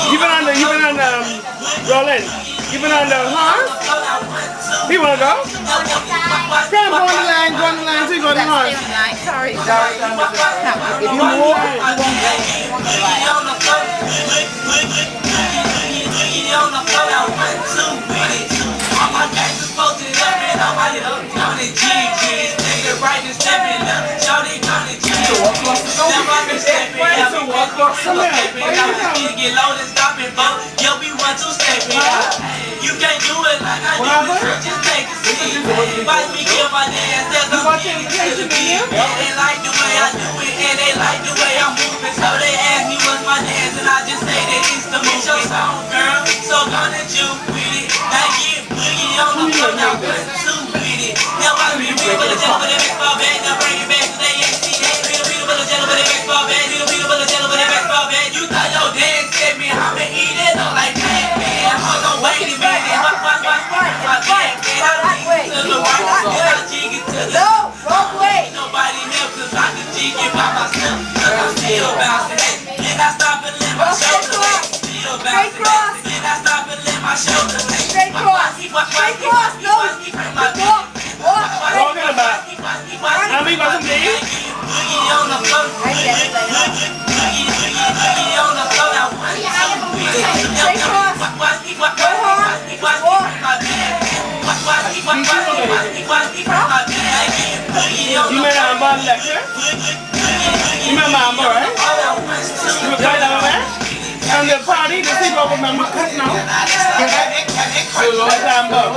You've been on Roland. You've been on the horse? He wanna go? Come on the line, go on the line, so you go on the horse. Sorry. If you move, you won't You can't do it like I do it, just take a seat. Watch me kill my dance, there's no need to the beat. They like the way I do it, and they like the way I'm moving. So they ask me what's my dance, and I just say that it's the move. Your song, girl, so gonna you with it. Now get boogie on the floor, now put two with it. Now watch me real with a gentleman, they make my bed, now bring it back to the ACA. Real with a gentleman, they make my bed, real with a gentleman, they make my bed. You thought your dance set me, I'ma eat it up like that, man. I'm gonna wait a minute. Nobody help cause I can jig it by myself. Cause I'm still bouncing. Then I stop and let my shoulder lay. Still bouncing. Then I stop and let my shoulder lay. Straight cross, no. Talking about. How many got some days? Boogie on the floor. Boogie on the floor. Now Straight cross. Go hard. Walk. You met our mom lecture? You met my mom, right? You were quite down there? And the party, the people remember cutting out? That's our mom.